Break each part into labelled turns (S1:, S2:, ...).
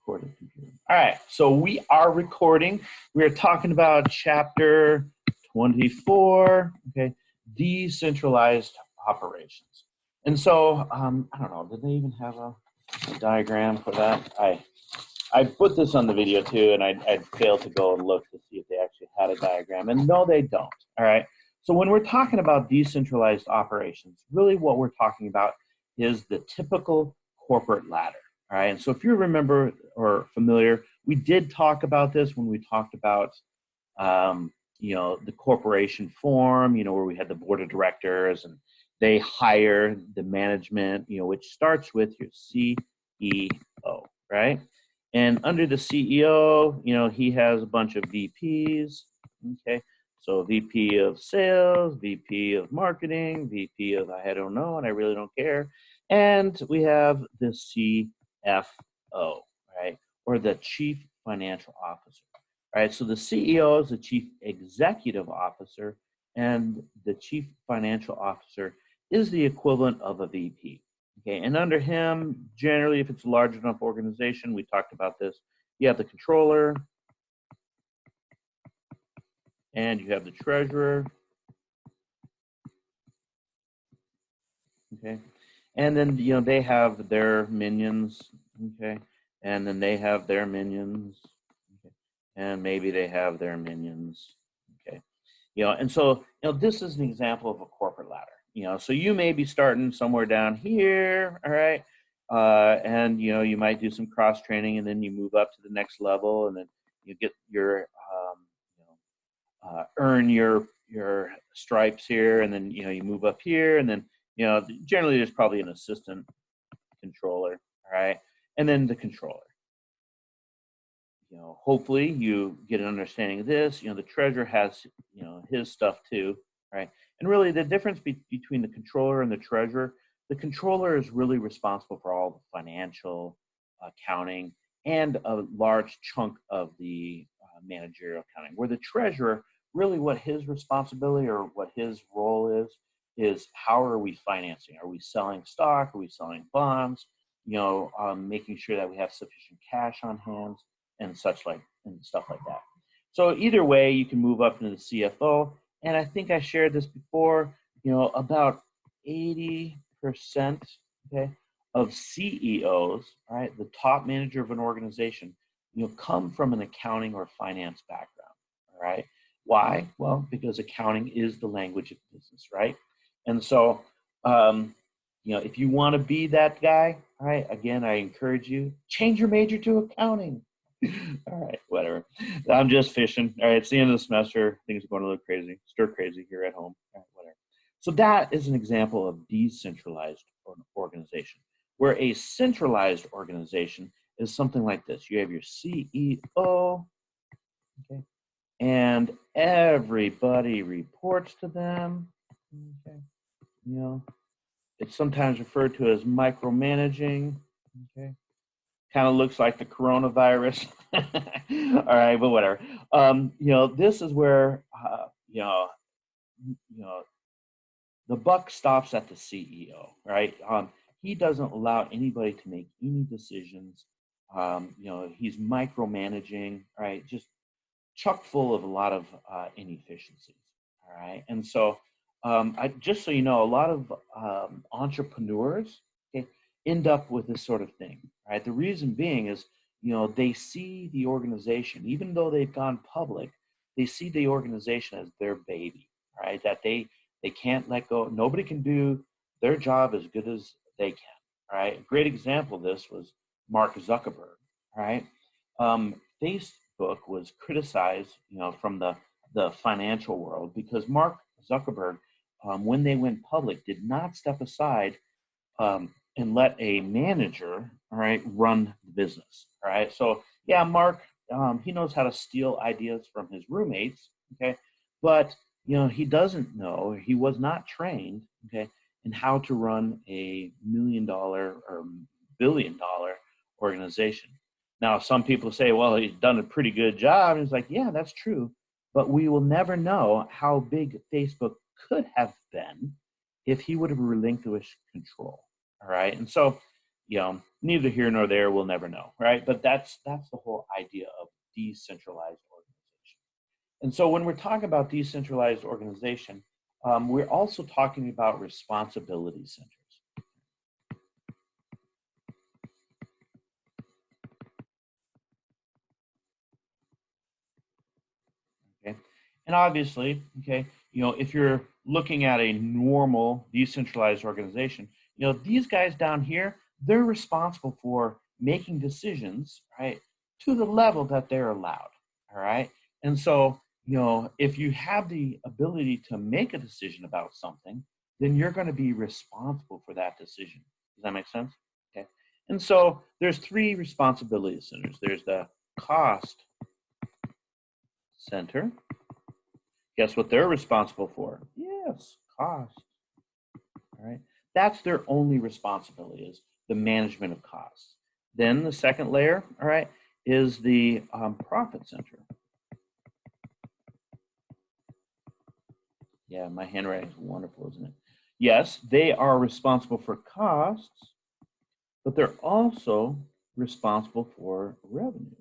S1: Recorded computer. All right, so we are recording. We are talking about chapter 24, okay, decentralized operations. And so, I don't know, did they even have a diagram for that? I put this on the video too, and I failed to go and look to see if they actually had a diagram. And no, they don't, all right? So when we're talking about decentralized operations, really what we're talking about is the typical corporate ladder. All right, and so if you remember or familiar, we did talk about this when we talked about, the corporation form, where we had the board of directors and they hire the management, which starts with your CEO, right? And under the CEO, he has a bunch of VPs, okay? So VP of sales, VP of marketing, VP of I don't know and I really don't care. And we have the CFO, right? Or the Chief Financial Officer, right? So the CEO is the Chief Executive Officer, and the Chief Financial Officer is the equivalent of a VP. Okay, and under him, generally, if it's a large enough organization, we talked about this, you have the controller, and you have the treasurer. Okay, and then they have their minions. Okay, and then they have their minions. Okay, and maybe they have their minions. Okay, and so this is an example of a corporate ladder. So you may be starting somewhere down here, all right, and you might do some cross training, and then you move up to the next level, and then you get your earn your stripes here, and then you move up here, and then generally there's probably an assistant controller, all right, and then the controller. Hopefully you get an understanding of this. The treasurer has his stuff too, right? And really the difference between the controller and the controller is really responsible for all the financial accounting and a large chunk of the managerial accounting, where the treasurer, really what his responsibility or what his role is how are we financing? Are we selling stock? Are we selling bonds? Making sure that we have sufficient cash on hand and stuff like that. So either way, you can move up into the CFO. And I think I shared this before, about 80%, okay, of CEOs, right, the top manager of an organization, come from an accounting or finance background, all right? Why? Well, because accounting is the language of business, right? And so, if you want to be that guy, all right, again, I encourage you, change your major to accounting. All right, whatever. I'm just fishing. All right, it's the end of the semester. Things are going a little crazy, stir crazy here at home. All right, whatever. So that is an example of decentralized organization, where a centralized organization is something like this. You have your CEO, okay, and everybody reports to them. Okay, it's sometimes referred to as micromanaging. Okay. Kind of looks like the coronavirus. All right, but whatever. This is where the buck stops at the CEO, right? He doesn't allow anybody to make any decisions. He's micromanaging, right? Just chock full of a lot of inefficiencies. All right, and so just so you know, a lot of entrepreneurs, okay, end up with this sort of thing, right? The reason being is, they see the organization, even though they've gone public, they see the organization as their baby, right? That they can't let go. Nobody can do their job as good as they can, right? A great example of this was Mark Zuckerberg, right? Facebook was criticized, from the financial world because Mark Zuckerberg, when they went public, did not step aside and let a manager, all right, run the business, all right? So yeah, Mark, he knows how to steal ideas from his roommates, okay? But, he doesn't know, he was not trained, okay, in how to run a $1 million or $1 billion organization. Now, some people say, well, he's done a pretty good job. And it's like, yeah, that's true. But we will never know how big Facebook could have been if he would have relinquished control. All right. And so neither here nor there, we'll never know, right? But that's the whole idea of decentralized organization. And so when we're talking about decentralized organization, we're also talking about responsibility centers. Okay, and obviously, okay, if you're looking at a normal decentralized organization, these guys down here, they're responsible for making decisions, right, to the level that they're allowed. All right, and so if you have the ability to make a decision about something, then you're going to be responsible for that decision. Does that make sense? Okay, and so there's three responsibility centers. There's the cost center. Guess what they're responsible for? Yes, cost. All right. That's their only responsibility, is the management of costs. Then the second layer, all right, is the profit center. Yeah, my handwriting is wonderful, isn't it? Yes, they are responsible for costs, but they're also responsible for revenues.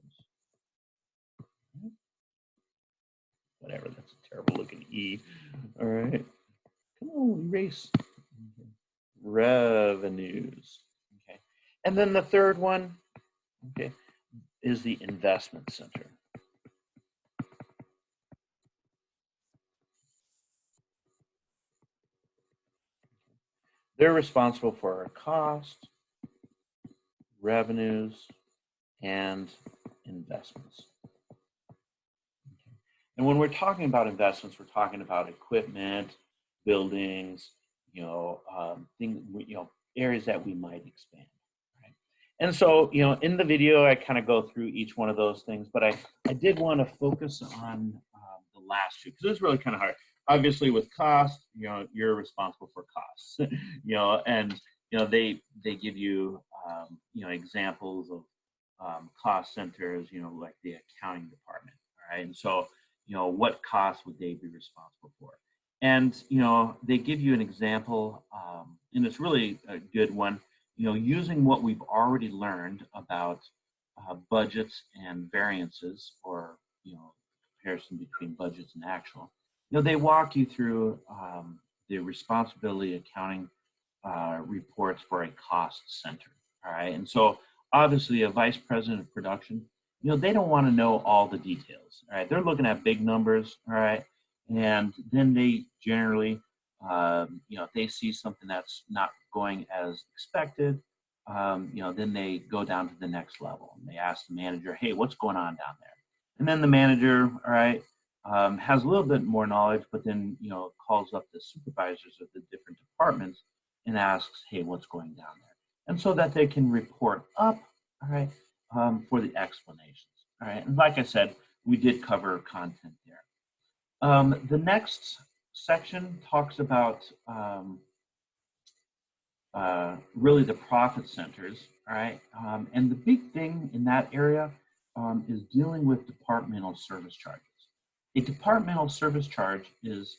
S1: Whatever, that's a terrible looking E. All right. Come on, erase. Revenues. Okay. And then the third one, okay, is the investment center. They're responsible for our cost, revenues, and investments. Okay. And when we're talking about investments, we're talking about equipment, buildings, things, areas that we might expand. Right? And so, in the video, I kind of go through each one of those things, but I did want to focus on the last two, because it's really kind of hard. Obviously, with cost, you're responsible for costs, and they give you examples of cost centers, like the accounting department, all right? And so, what costs would they be responsible for? And they give you an example, and it's really a good one. Using what we've already learned about budgets and variances, or comparison between budgets and actual. They walk you through the responsibility accounting reports for a cost center. All right, and so obviously a vice president of production, they don't want to know all the details. All right, they're looking at big numbers. All right, and then they generally, if they see something that's not going as expected, then they go down to the next level and they ask the manager, hey, what's going on down there? And then the manager, all right, has a little bit more knowledge, but then, calls up the supervisors of the different departments and asks, hey, what's going down there? And so that they can report up, all right, for the explanations. All right, and like I said, we did cover content there. The next section talks about really the profit centers, all right? And the big thing in that area is dealing with departmental service charges. A departmental service charge is,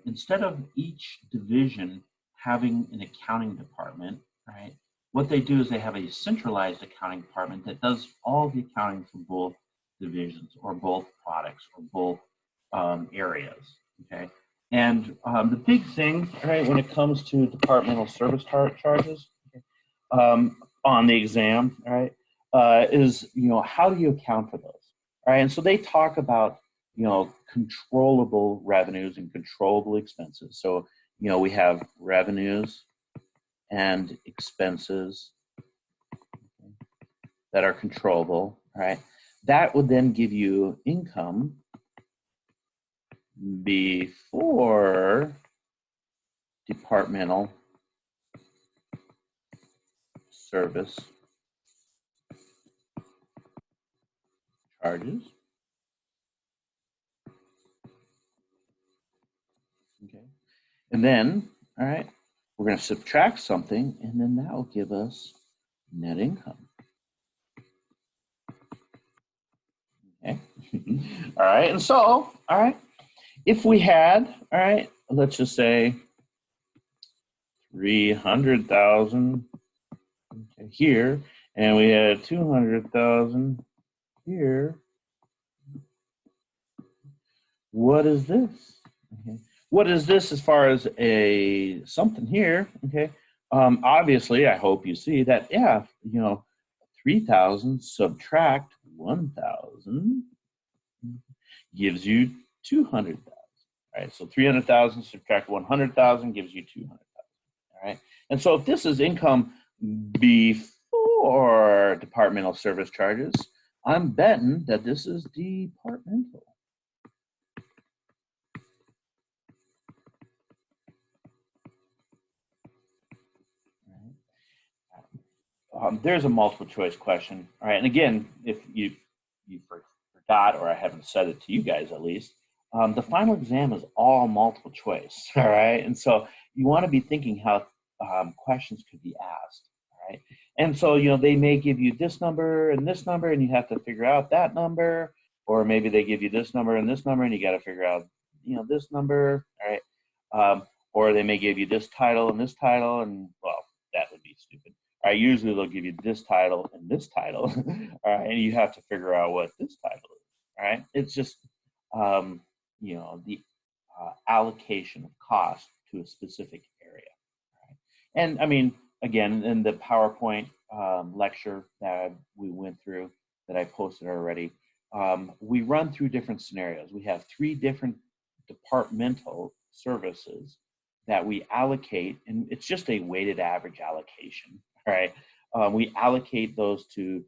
S1: instead of each division having an accounting department, right? What they do is they have a centralized accounting department that does all the accounting for both divisions or both products or both areas, okay? And the big thing, right, when it comes to departmental service charges on the exam, right, is, how do you account for those, right? And so they talk about, controllable revenues and controllable expenses. So, we have revenues and expenses that are controllable, right? That would then give you income before departmental service charges. Okay. And then, all right, we're going to subtract something, and then that will give us net income. Okay. All right. And so, all right, if we had, all right, let's just say 300,000, here, and we had 200,000 here. What is this? Okay. What is this as far as a something here? Okay. Obviously, I hope you see that. Yeah, 3,000 subtract 1,000 gives you 200,000. All right. So 300,000 subtract 100,000 gives you 200,000. All right. And so if this is income before departmental service charges, I'm betting that this is departmental. There's a multiple choice question. All right. And again, if you forgot, or I haven't said it to you guys at least, the final exam is all multiple choice. All right. And so you want to be thinking how questions could be asked. All right. And so, they may give you this number, and you have to figure out that number, or maybe they give you this number, and you got to figure out, this number. All right. Or they may give you this title, and well, that would be stupid. All right, usually they'll give you this title and this title, all right, and you have to figure out what this title is, all right? It's just, the allocation of cost to a specific area, right? And I mean, again, in the PowerPoint lecture that we went through that I posted already, we run through different scenarios. We have 3 different departmental services that we allocate, and it's just a weighted average allocation. Right, we allocate those to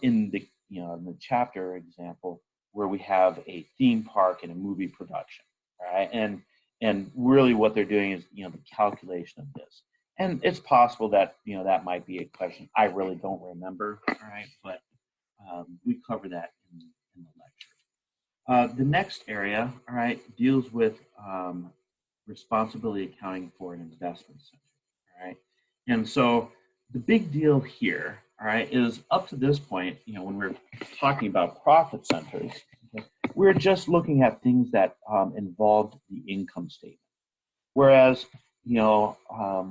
S1: in the in the chapter example where we have a theme park and a movie production, right? And really what they're doing is the calculation of this. And it's possible that that might be a question I really don't remember, all right? But we cover that in the lecture. The next area, all right, deals with responsibility accounting for an investment center, all right? And so the big deal here, all right, is up to this point, when we're talking about profit centers, okay, we're just looking at things that involved the income statement. Whereas, when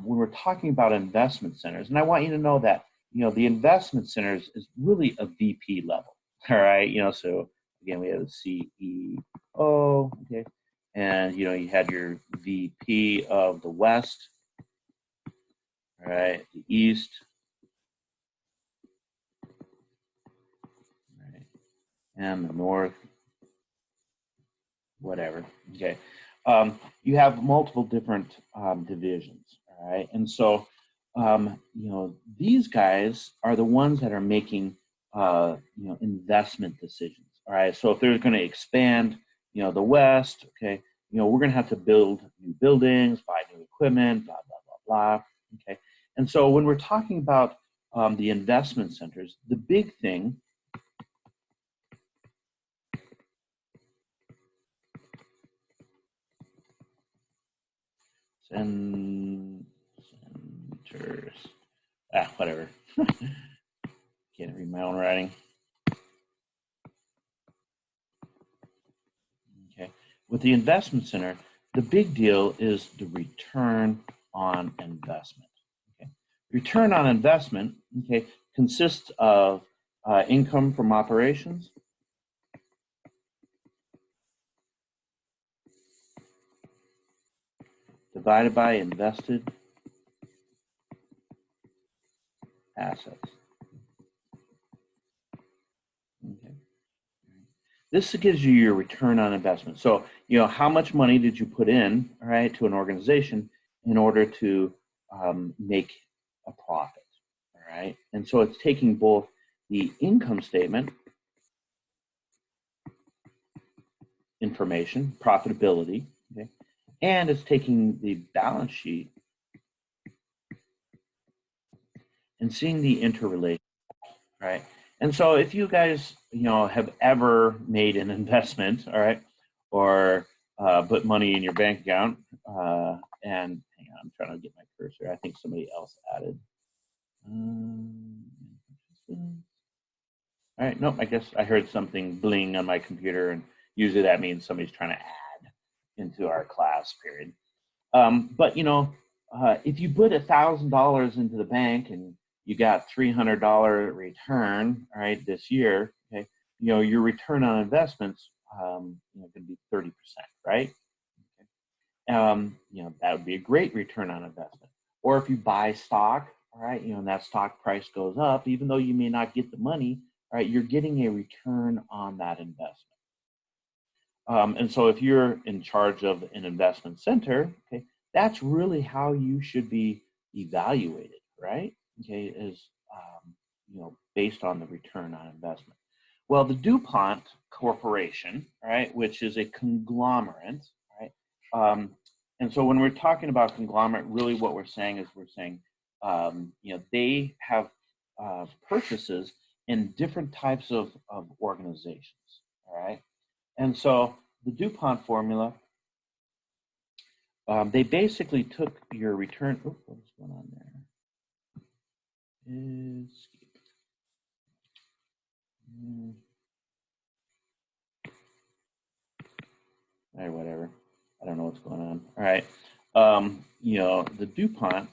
S1: we're talking about investment centers, and I want you to know that, the investment centers is really a VP level, all right? So again, we have the CEO, okay, and, you had your VP of the West, all right, the East, right, and the North, whatever, okay. You have multiple different divisions, all right, and so, these guys are the ones that are making, investment decisions, all right. So if they're going to expand, the West, okay, we're going to have to build new buildings, buy new equipment, blah, blah, blah, blah, okay. And so when we're talking about the investment centers, the big thing centers, whatever. Can't read my own writing. Okay, with the investment center, the big deal is the return on investment. Okay, return on investment, okay, consists of income from operations, divided by invested assets. Okay. This gives you your return on investment. So, how much money did you put in, all right, to an organization in order to make a profit, all right? And so it's taking both the income statement information, profitability, okay, and it's taking the balance sheet and seeing the interrelation, right? And so if you guys, have ever made an investment, all right, or put money in your bank account, and hang on, I'm trying to get my cursor. I think somebody else added. All right, nope, I guess I heard something bling on my computer, and usually that means somebody's trying to add into our class period. But if you put $1,000 into the bank and you got $300 return, all right, this year, okay, you know, your return on investments, you know, going to be 30%, right? You know, that would be a great return on investment. Or if you buy stock, all right, you know, and that stock price goes up, even though you may not get the money, all right, you're getting a return on that investment. And so if you're in charge of an investment center, okay, that's really how you should be evaluated, right? Okay, is you know, based on the return on investment. Well, the DuPont Corporation, right, which is a conglomerate, right? And so when we're talking about conglomerate, really what we're saying is you know, they have purchases in different types of organizations, all right? And so the DuPont formula, they basically took your return. Oh, what's going on there? All right, whatever. I don't know what's going on. All right. You know, the DuPont.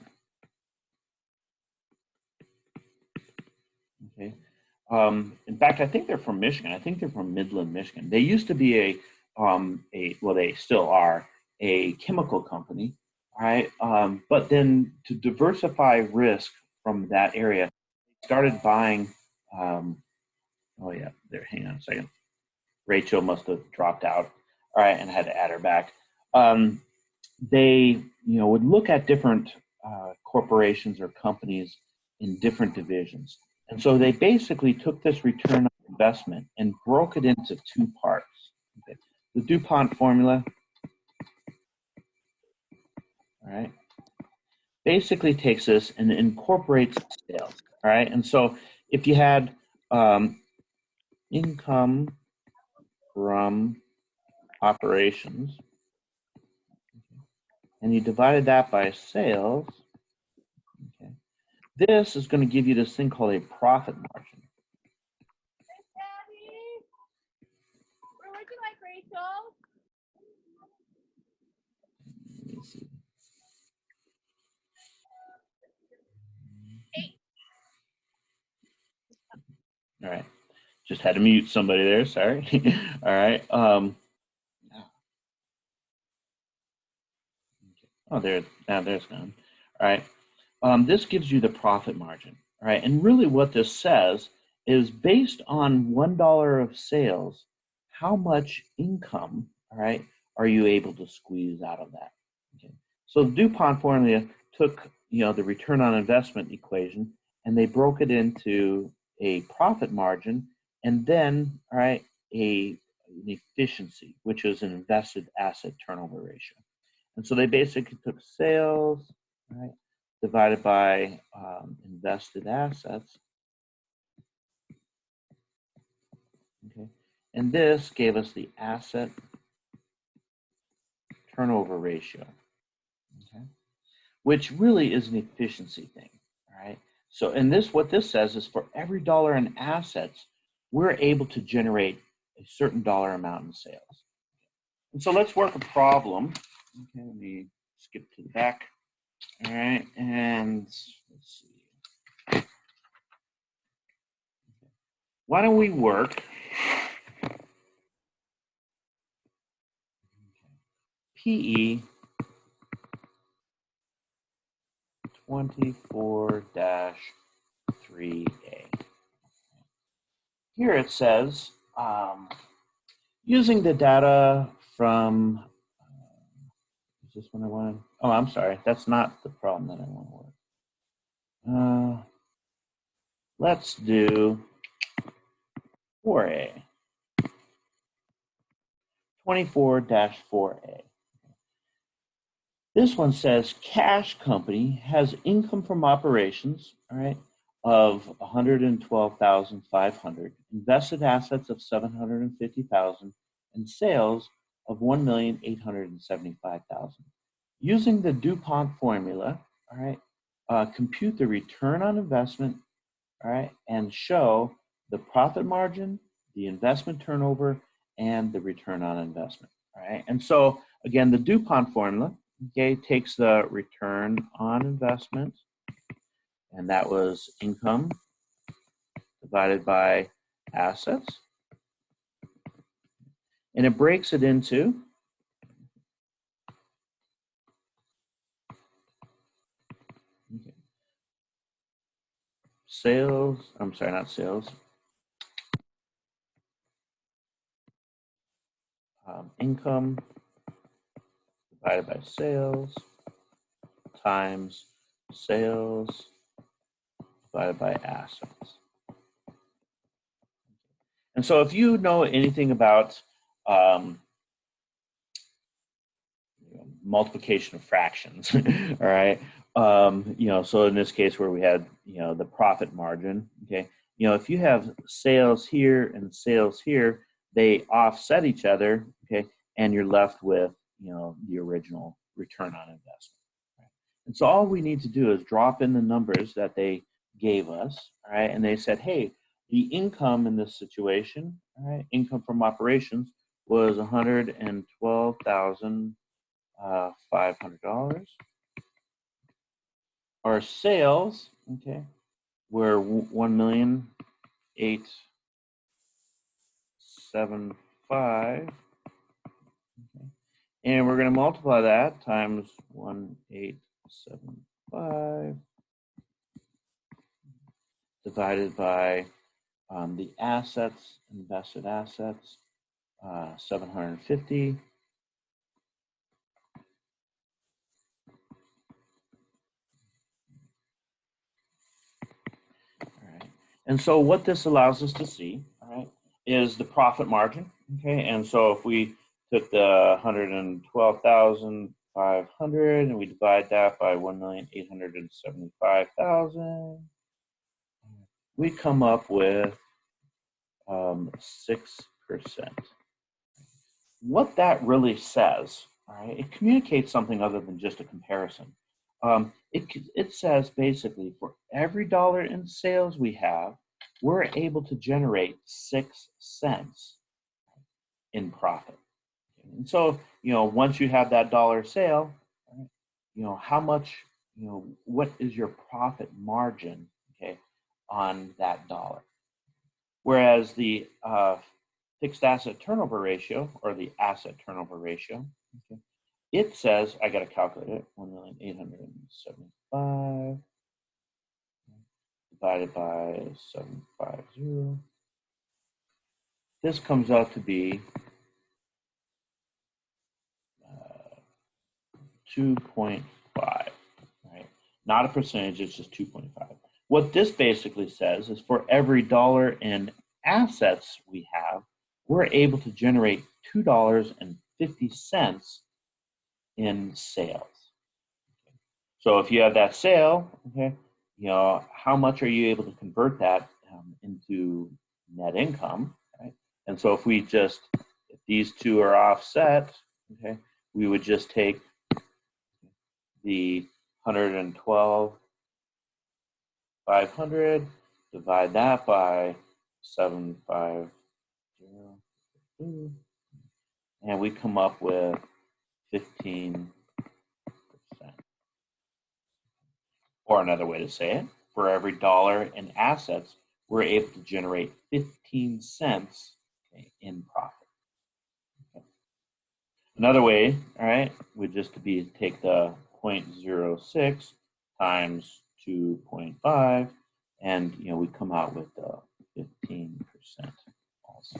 S1: Okay. In fact, I think they're from Michigan. I think they're from Midland, Michigan. They used to be well, they still are a chemical company, right? But then to diversify risk from that area, they started buying. Oh yeah, there. Hang on a second. Rachel must have dropped out. All right, and I had to add her back. They, you know, would look at different corporations or companies in different divisions. And so they basically took this return on investment and broke it into two parts. Okay. The DuPont formula, all right, basically takes this and incorporates sales, all right? And so if you had income from operations, and you divided that by sales, okay, this is going to give you this thing called a profit margin.
S2: Would you like Rachel?
S1: Let me see. All right. Just had to mute somebody there. Sorry. All right. Oh, there's gone. All right. This gives you the profit margin. All right. And really what this says is based on $1 of sales, how much income, all right, are you able to squeeze out of that? Okay. So the DuPont formula took, you know, the return on investment equation and they broke it into a profit margin and then, all right, an efficiency, which is an invested asset turnover ratio. And so they basically took sales, right, divided by invested assets. Okay, and this gave us the asset turnover ratio. Okay, which really is an efficiency thing. All right. So, and what this says is for every dollar in assets, we're able to generate a certain dollar amount in sales. And so let's work a problem. Okay, let me skip to the back. All right, and let's see. Why don't we work PE 24-3A. Here it says, using the data from, is this one I want? Oh, I'm sorry, that's not the problem that I want to work. Let's do 4A. 24-4A. This one says cash company has income from operations, all right, of 112,500, invested assets of 750,000, and sales of 1,875,000. Using the DuPont formula, all right, compute the return on investment, all right, and show the profit margin, the investment turnover, and the return on investment. All right, and so again, the DuPont formula, okay, takes the return on investment and that was income divided by assets. And it breaks it into sales, I'm sorry, not sales, income divided by sales times sales divided by assets. And so if you know anything about multiplication of fractions, all right, so in this case where we had, the profit margin, okay, if you have sales here and sales here, they offset each other, okay, and you're left with, the original return on investment. Right? And so all we need to do is drop in the numbers that they gave us, all right, and they said, hey, the income in this situation, all right, income from operations was $112,500. Our sales, okay, were 1,875,000. Okay. And we're going to multiply that times 1,875 divided by the assets, invested assets, 750. All right. And so what this allows us to see, all right, is the profit margin. Okay, and so if we took the 112,500 and we divide that by 1,875,000, we come up with 6%. What that really says, all right, it communicates something other than just a comparison. It says basically for every dollar in sales we have, we're able to generate 6 cents in profit. And so, once you have that dollar sale, right, how much, what is your profit margin, okay, on that dollar? Whereas the fixed asset turnover ratio, or the asset turnover ratio, okay, it says, I got to calculate it, 1,875 divided by 750. This comes out to be 2.5, right? Not a percentage, it's just 2.5. What this basically says is for every dollar in assets we have, we're able to generate $2.50 in sales. Okay. So if you have that sale, okay, how much are you able to convert that into net income, right? And so if these two are offset, okay, we would just take the 112,500, divide that by 750, and we come up with 15%. Or another way to say it, for every dollar in assets, we're able to generate 15 cents, okay, in profit. Okay. Another way, all right, would just to be take the 0.06 times 2.5, and we come out with 15% also.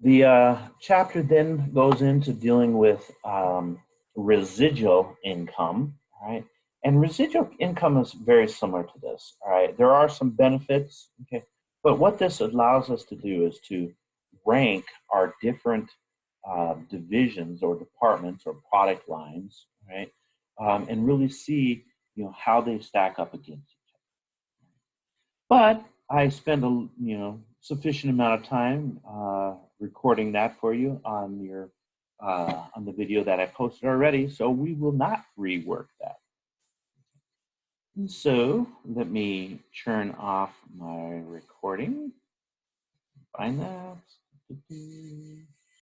S1: The chapter then goes into dealing with residual income, right? And residual income is very similar to this, all right? There are some benefits, okay? But what this allows us to do is to rank our different divisions or departments or product lines, right? And really see, how they stack up against each other. But I spent a sufficient amount of time recording that for you on the video that I posted already, so we will not rework that. And so let me turn off my recording. Find that.